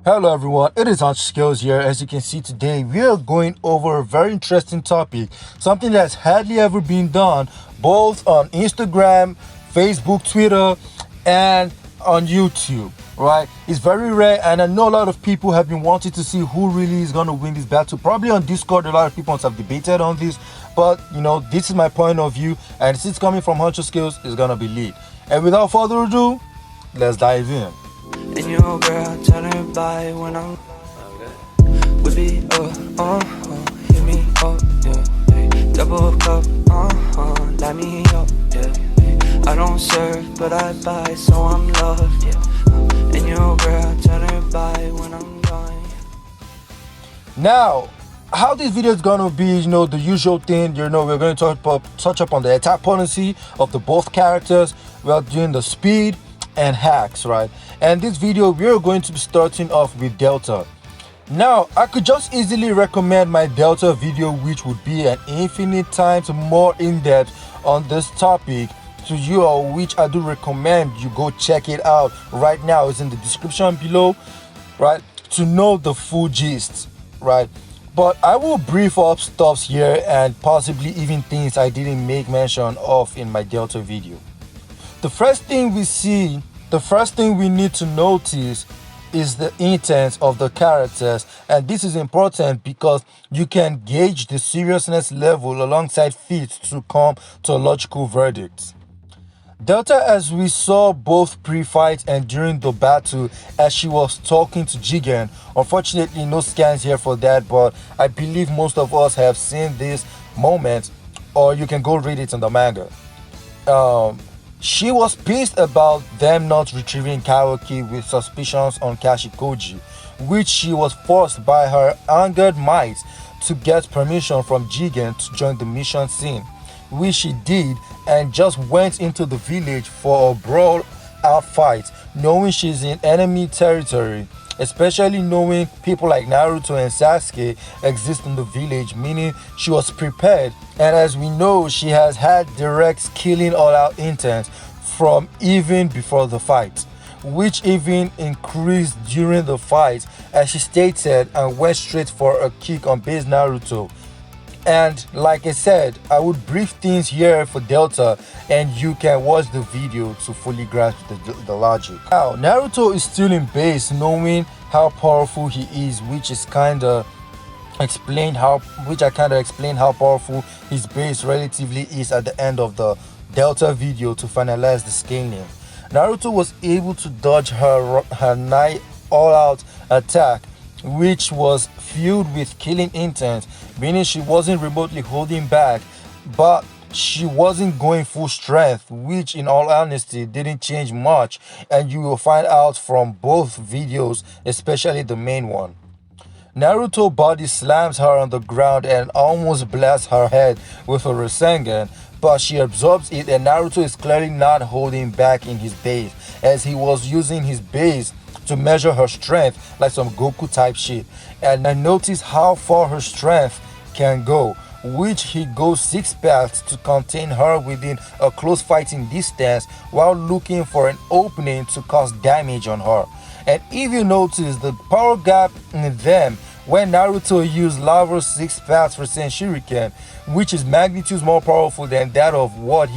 Hello everyone, it is Hunch Skills here. As you can see today, we are going over a very interesting topic, something that's hardly ever been done, both on Instagram, Facebook, Twitter, and on YouTube, right? It's very rare, and I know a lot of people have been wanting to see who really is going to win this battle. Probably on Discord, a lot of people have debated on this, but this is my point of view, and since it's coming from Hunch Skills, it's going to be lit. And without further ado, let's dive in. And your girl turn her by when I'm would be hit me up, yeah. Double cup, light me up, yeah. I don't serve, but I buy, so I'm loved, yeah. And your girl turn her by when I'm gone. Now, how this video is gonna be, the usual thing. We're going to touch up on the attack potency of the both characters. We're doing the speed and hacks, right? And this video we're going to be starting off with Delta. Now, I could just easily recommend my Delta video, which would be an infinite times more in-depth on this topic to you, or which I do recommend you go check it out right now. It's in the description below, right, to know the full gist, right? But I will brief up stuffs here and possibly even things I didn't make mention of in my Delta video. The first thing we need to notice is the intent of the characters, and this is important because you can gauge the seriousness level alongside feats to come to a logical verdict. Delta, as we saw both pre-fight and during the battle as she was talking to Jigen, unfortunately no scans here for that, but I believe most of us have seen this moment, or you can go read it in the manga. She was pissed about them not retrieving Kawaki with suspicions on Kashikoji, which she was forced by her angered might to get permission from Jigen to join the mission scene, which she did, and just went into the village for a brawl out fight, knowing she's in enemy territory, especially knowing people like Naruto and Sasuke exist in the village, meaning she was prepared. And as we know, she has had direct killing all out intent from even before the fight, which even increased during the fight as she stated and went straight for a kick on base Naruto. And like I said, I would brief things here for Delta, and you can watch the video to fully grasp the logic. Now, Naruto is still in base, knowing how powerful he is, which I kind of explained how powerful his base relatively is at the end of the Delta video to finalize the scaling. Naruto was able to dodge her night all-out attack, which was filled with killing intent, meaning she wasn't remotely holding back, but she wasn't going full strength, which in all honesty didn't change much, and you will find out from both videos, especially the main one. Naruto body slams her on the ground and almost blasts her head with a Rasengan, but she absorbs it, and Naruto is clearly not holding back in his base, as he was using his base to measure her strength like some Goku type shit. And I notice how far her strength can go, which he goes 6 paths to contain her within a close fighting distance while looking for an opening to cause damage on her. And if you notice the power gap in them when Naruto used Lava's 6 paths for Shuriken, which is magnitudes more powerful than that of what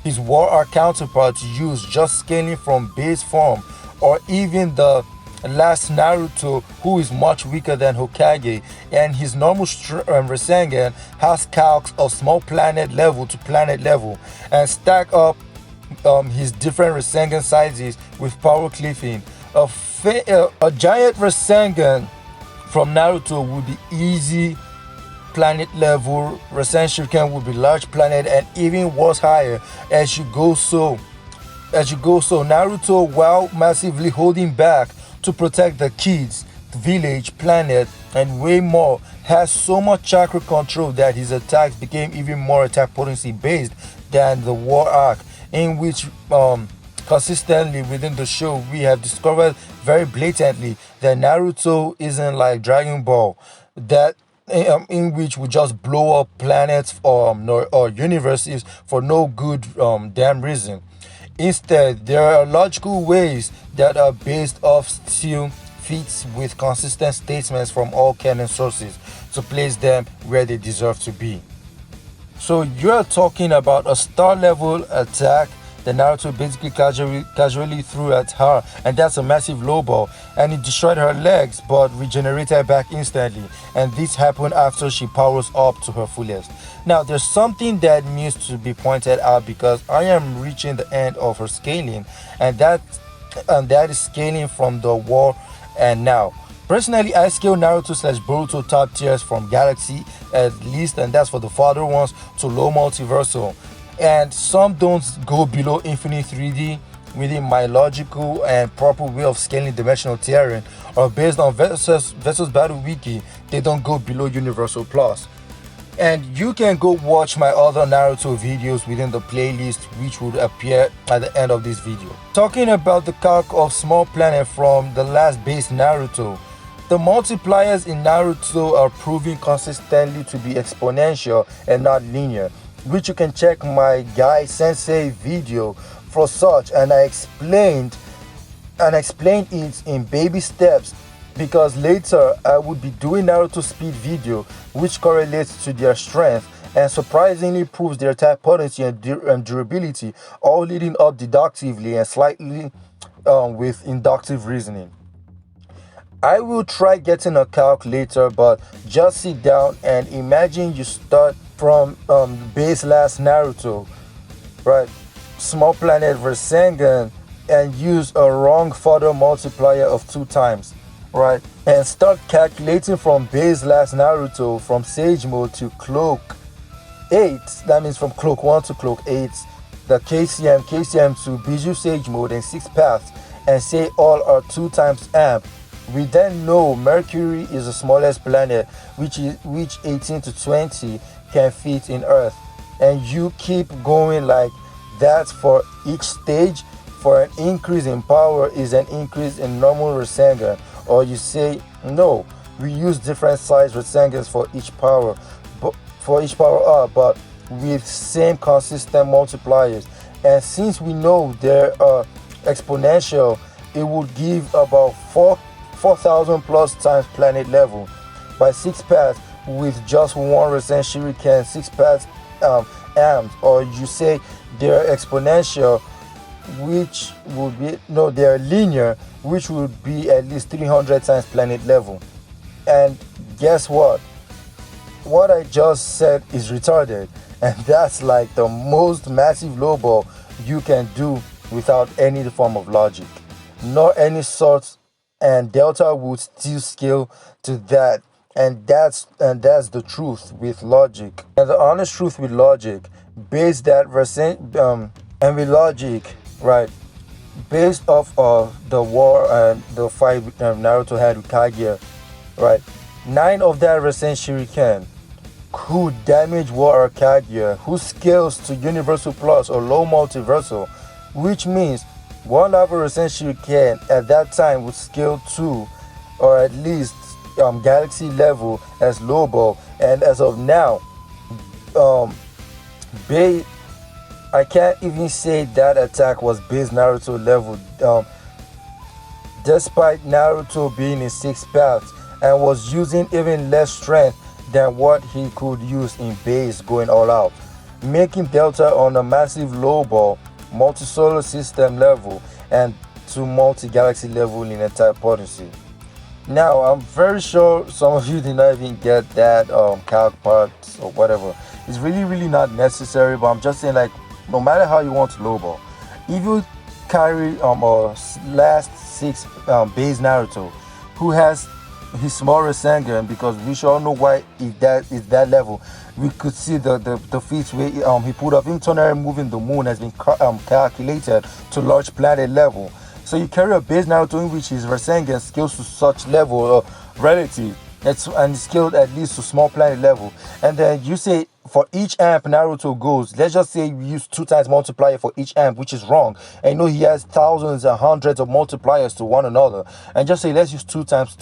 his War Art counterparts used just scaling from base form, or even the last Naruto, who is much weaker than Hokage, and his normal Rasengan has calcs of small planet level to planet level, and stack up his different Rasengan sizes with power cliffing. A giant Rasengan from Naruto would be easy planet level, Rasen Shuriken would be large planet, and even was higher as you go. So Naruto, while massively holding back to protect the kids, the village, planet, and way more, has so much chakra control that his attacks became even more attack potency based than the War Arc, in which consistently within the show we have discovered very blatantly that Naruto isn't like Dragon Ball, that in which we just blow up planets or universes for no good damn reason. Instead, there are logical ways that are based off still feats with consistent statements from all canon sources to place them where they deserve to be. So you're talking about a star level attack that Naruto basically casually threw at her, and that's a massive low ball, and it destroyed her legs but regenerated back instantly, and this happened after she powers up to her fullest. Now there's something that needs to be pointed out, because I am reaching the end of her scaling, and that is scaling from the war and now. Personally, I scale Naruto slash Boruto top tiers from Galaxy at least, and that's for the farther ones, to low multiversal. And some don't go below Infinite 3D within my logical and proper way of scaling dimensional tiering, or based on versus Battle Wiki, they don't go below Universal Plus. And you can go watch my other Naruto videos within the playlist, which would appear at the end of this video. Talking about the calc of Small Planet from the last base Naruto, the multipliers in Naruto are proving consistently to be exponential and not linear, which you can check my Guy Sensei video for such, and I explained it in baby steps, because later I would be doing Naruto speed video which correlates to their strength and surprisingly proves their type potency and durability, all leading up deductively and slightly with inductive reasoning. I will try getting a calc later, but just sit down and imagine you start from base last Naruto, right? Small Planet versus Sengen, and use a wrong further multiplier of 2 times, right? And start calculating from base last Naruto from Sage Mode to Cloak 8. That means from Cloak 1 to Cloak 8, the KCM to Bijou Sage Mode and 6 paths, and say all are 2 times amp. We then know Mercury is the smallest planet, which 18 to 20 can fit in Earth, and you keep going like that for each stage. For an increase in power is an increase in normal Rasengan, or you say no, we use different size Rasengans for each power up, but with same consistent multipliers. And since we know they are exponential, it would give about 4,000 plus times planet level by 6 paths with just 1 Rasen Shuriken, 6 paths amps, or you say they're exponential, which would be, no, they're linear, which would be at least 300 times planet level. And guess what? What I just said is retarded, and that's like the most massive low ball you can do without any form of logic, nor any sort. And Delta would still scale to that, and that's the truth with logic. And the honest truth with logic, based that and with logic, right, based off of the war and the fight Naruto had with Kaguya, right, 9 of that Rasen Shuriken could damage War Kaguya, who scales to Universal Plus or low multiversal, which means 1 level Rasen Shuriken at that time would scale to, or at least Galaxy level as low ball. And as of now, I can't even say that attack was base Naruto level, despite Naruto being in 6 paths and was using even less strength than what he could use in base going all out, making Delta on a massive low ball, multi-solar system level, and to multi-galaxy level in entire potency. Now, I'm very sure some of you did not even get that calc part or whatever. It's really not necessary, but I'm just saying, like, no matter how you want to lowball, if you carry a last 6 base Naruto who has his small Rasengan, because we should all know why if that is that level, we could see the feats where he put up internally moving the moon has been calculated to large planet level. So you carry a base Naruto in which his Rasengan scales to such level or relative, and scaled at least to small planet level, and then you say for each amp Naruto goes, let's just say we use 2 times multiplier for each amp, which is wrong. And you know he has thousands and hundreds of multipliers to one another, and just say let's use 2 times,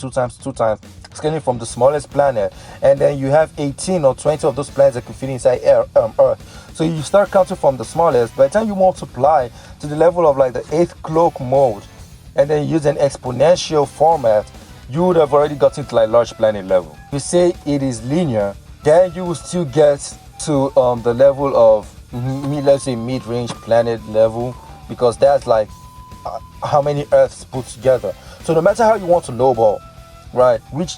scaling from the smallest planet, and then you have 18 or 20 of those planets that can fit inside Earth. So you start counting from the smallest. By the time you multiply to the level of like the 8th cloak mode, and then use an exponential format, you would have already gotten to like large planet level. If you say it is linear, then you will still get to the level of let's say mid-range planet level, because that's like how many Earths put together. So no matter how you want to lowball, right, which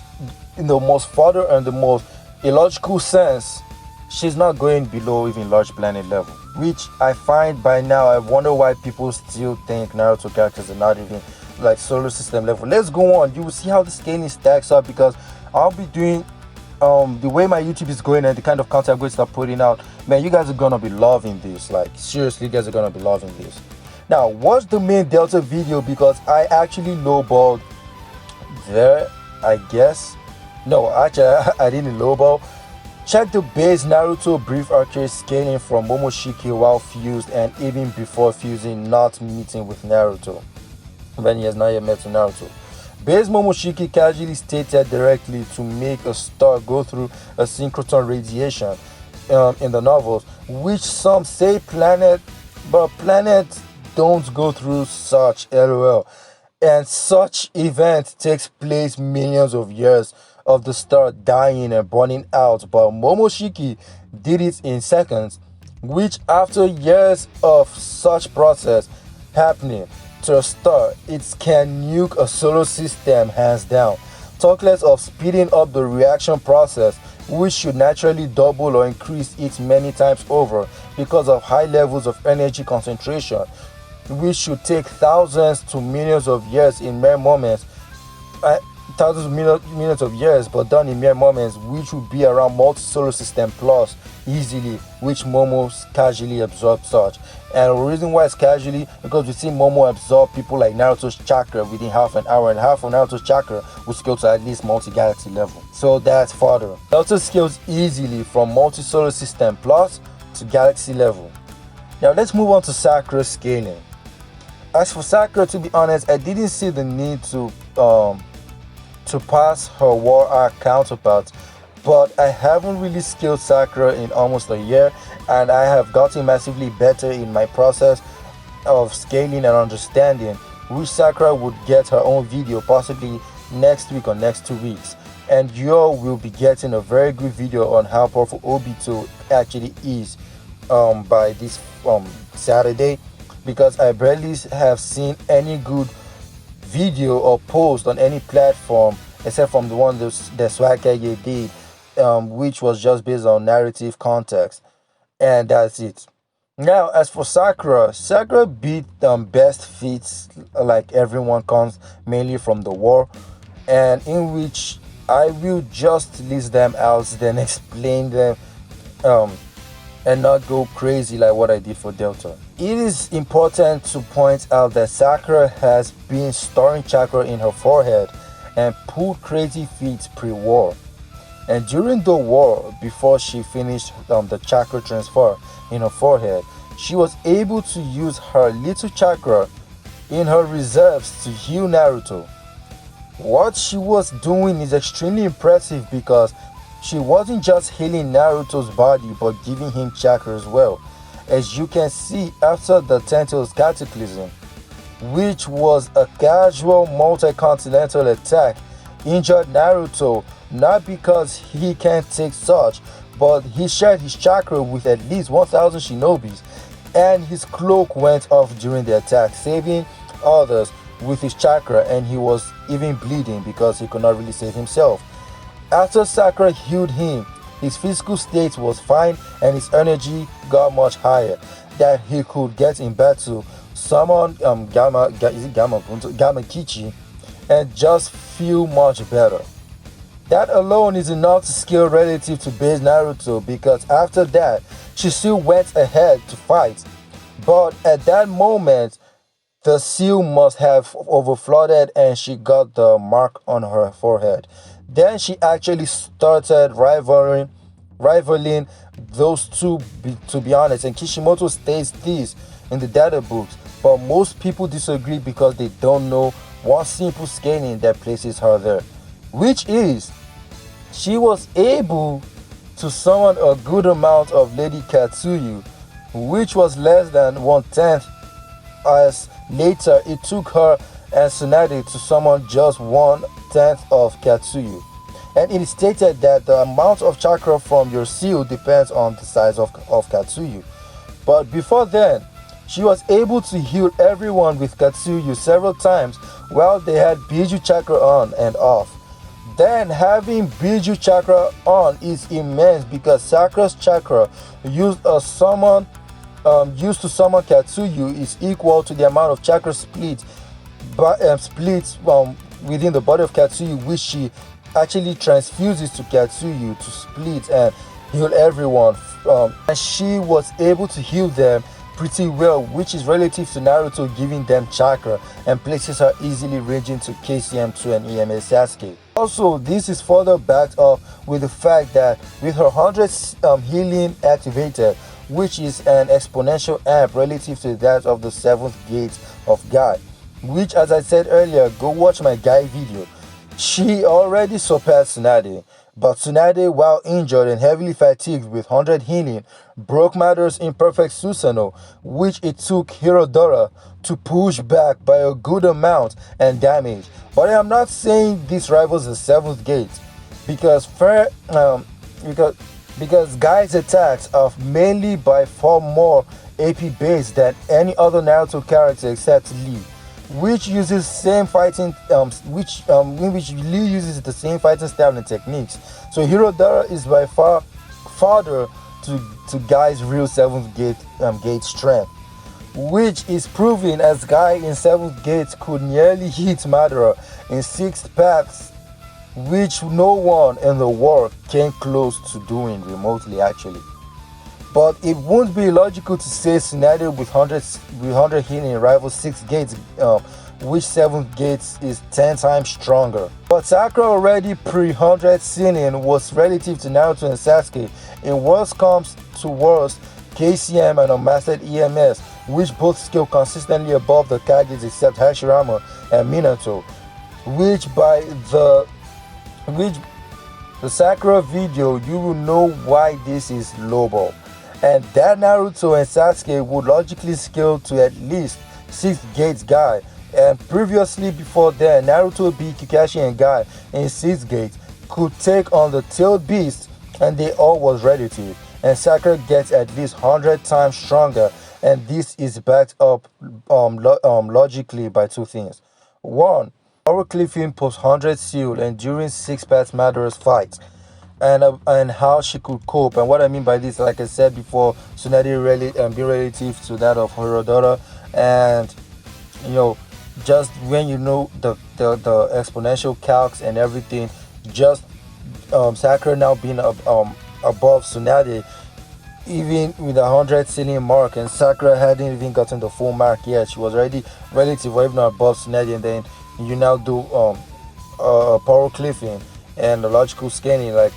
in the most further and the most illogical sense, she's not going below even large planet level, which I find by now, I wonder why people still think Naruto characters are not even like solar system level. Let's go on. You will see how the scaling stacks up, because I'll be doing the way my YouTube is going and the kind of content I'm going to start putting out. Man, you guys are gonna be loving this. Like seriously, you guys are gonna be loving this. Now, watch the main Delta video, because I actually lowballed there, I guess. No, actually, I didn't lowball. Check the base Naruto brief arcade scaling from Momoshiki while fused and even before fusing, not meeting with Naruto, when he has not yet met with Naruto. Base Momoshiki casually stated directly to make a star go through a synchrotron radiation in the novels, which some say planet, but planets don't go through such, lol. And such event takes place millions of years of the star dying and burning out, but Momoshiki did it in seconds, which after years of such process happening to a star, it can nuke a solar system hands down. Talk less of speeding up the reaction process, which should naturally double or increase it many times over because of high levels of energy concentration, which should take thousands to millions of years in mere moments. Thousands of millions of years, but done in mere moments, which would be around multi-solar system plus easily, which Momo casually absorbed such. And the reason why it's casually, because we see Momo absorb people like Naruto's chakra within half an hour, and half of Naruto's chakra will scale to at least multi-galaxy level. So that's further. Naruto scales easily from multi-solar system plus to galaxy level. Now let's move on to Sakura scaling. As for Sakura, to be honest, I didn't see the need to pass her war arc counterpart, but I haven't really scaled Sakura in almost a year, and I have gotten massively better in my process of scaling and understanding, which Sakura would get her own video possibly next week or next 2 weeks, and you will be getting a very good video on how powerful Obito actually is by this Saturday, because I barely have seen any good video or post on any platform except from the one that Swagage did, which was just based on narrative context, and that's it. Now, as for Sakura, Sakura beat best feats like everyone comes mainly from the war, and in which I will just list them out, then explain them, and not go crazy like what I did for Delta. It is important to point out that Sakura has been storing chakra in her forehead and pulled crazy feats pre-war. And during the war, before she finished the chakra transfer in her forehead, she was able to use her little chakra in her reserves to heal Naruto. What she was doing is extremely impressive, because she wasn't just healing Naruto's body but giving him chakra as well. As you can see, after the Tento's Cataclysm, which was a casual multi-continental attack, injured Naruto, not because he can't take such, but he shared his chakra with at least 1,000 shinobis, and his cloak went off during the attack, saving others with his chakra, and he was even bleeding because he could not really save himself. After Sakura healed him, his physical state was fine and his energy got much higher, that he could get in battle, summon Gamma Kichi, and just feel much better. That alone is enough to scale relative to base Naruto, because after that, she still went ahead to fight. But at that moment, the seal must have overflooded and she got the mark on her forehead. Then she actually started rivaling those two, to be honest. And Kishimoto states this in the data books, but most people disagree because they don't know one simple scaling that places her there, which is she was able to summon a good amount of Lady Katsuyu, which was less than 1/10, as later it took her and Tsunade to summon just 1/10 of Katsuyu. And it is stated that the amount of chakra from your seal depends on the size of Katsuyu. But before then, she was able to heal everyone with Katsuyu several times while they had Biju chakra on and off. Then having Biju chakra on is immense because Sakura's chakra used to summon Katsuyu is equal to the amount of chakra splits within the body of Katsuyu, which she actually transfuses to Katsuyu to split and heal everyone. And she was able to heal them pretty well, which is relative to Naruto giving them chakra and places her easily ranging to KCM2 and EMA Sasuke. Also, this is further backed up with the fact that with her 100 healing activated, which is an exponential amp relative to that of the 7th gate of Guy, which, as I said earlier, go watch my Guy video. She already surpassed Tsunade, but Tsunade, while injured and heavily fatigued with 100 healing, broke Madara's imperfect Susanoo, which it took Hirodora to push back by a good amount and damage. But I am not saying this rivals the 7th gate, because Guy's attacks are mainly by far more AP based than any other Naruto character except Lee, which uses same fighting in which Lee uses the same fighting style and techniques. So Hirodara is by far farther to Guy's real 7th gate strength, which is proven as Guy in 7th gate could nearly hit Madara in 6th paths, which no one in the world came close to doing remotely actually. But it wouldn't be logical to say Tsunade with 100 healing rivals 6 gates, which 7th gates is 10 times stronger. But Sakura already pre-100 healing was relative to Naruto and Sasuke. In worst comes to worst, KCM and Unmastered EMS, which both scale consistently above the Kages except Hashirama and Minato, which by the Sakura video you will know why this is lowball. And that Naruto and Sasuke would logically scale to at least 6th gate Guy. And previously before then, Naruto beat Kakashi and Guy in 6th gate, could take on the tailed beast, and they all was relative. And Sakura gets at least 100 times stronger, and this is backed up logically by two things. One, Power Cliffing post 100 seal and during 6 paths Madara's fights. And how she could cope. And what I mean by this, like I said before, Tsunade really be relative to that of Hirodora, and just when you know the exponential calcs and everything, just Sakura now being above Tsunade, even with 100 ceiling mark, and Sakura hadn't even gotten the full mark yet. She was already relative or even above Tsunade, and then you now do power cliffing and the logical scaling, like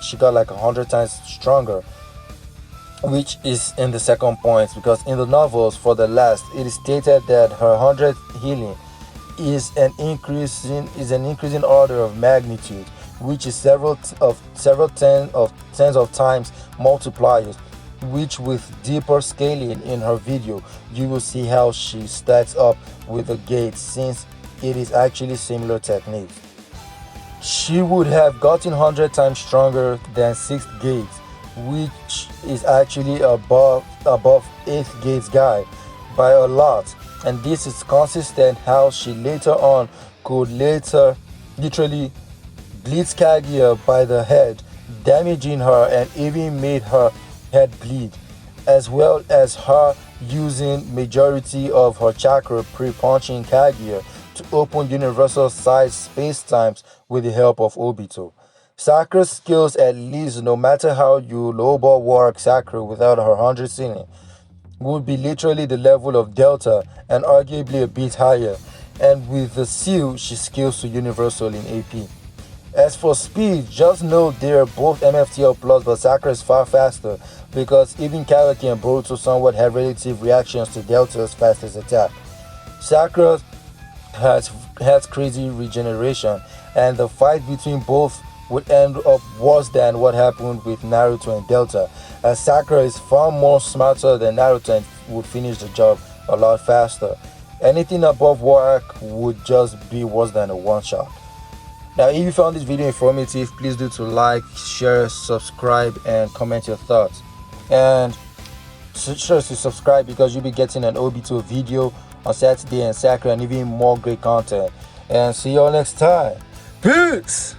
she got like 100 times stronger, which is in the second point, because in the novels for the last it is stated that her 100 healing is an increasing order of magnitude, which is several tens of times multipliers, which with deeper scaling in her video you will see how she stacks up with the gates, since it is actually similar techniques. She would have gotten 100 times stronger than 6th gate, which is actually above 8th gate's Guy by a lot, and this is consistent how she later on could literally blitz Kaguya by the head, damaging her and even made her head bleed, as well as her using majority of her chakra pre-punching Kaguya to open universal size space-times with the help of Obito. Sakura's skills, at least no matter how you lowball work Sakura without her 100 ceiling, would be literally the level of Delta and arguably a bit higher, and with the seal she scales to universal in AP. As for speed, just know they are both MFTL plus, but Sakura is far faster because even Kawaki and Boruto somewhat have relative reactions to Delta's fastest attack. Sakura has crazy regeneration, and the fight between both would end up worse than what happened with Naruto and Delta, as Sakura is far more smarter than Naruto and would finish the job a lot faster. Anything above work would just be worse than a one shot. Now, if you found this video informative, please do to like, share, subscribe, and comment your thoughts. And sure to subscribe because you'll be getting an Obito video on Saturday and Sakura and even more great content. And see you all next time. Peace!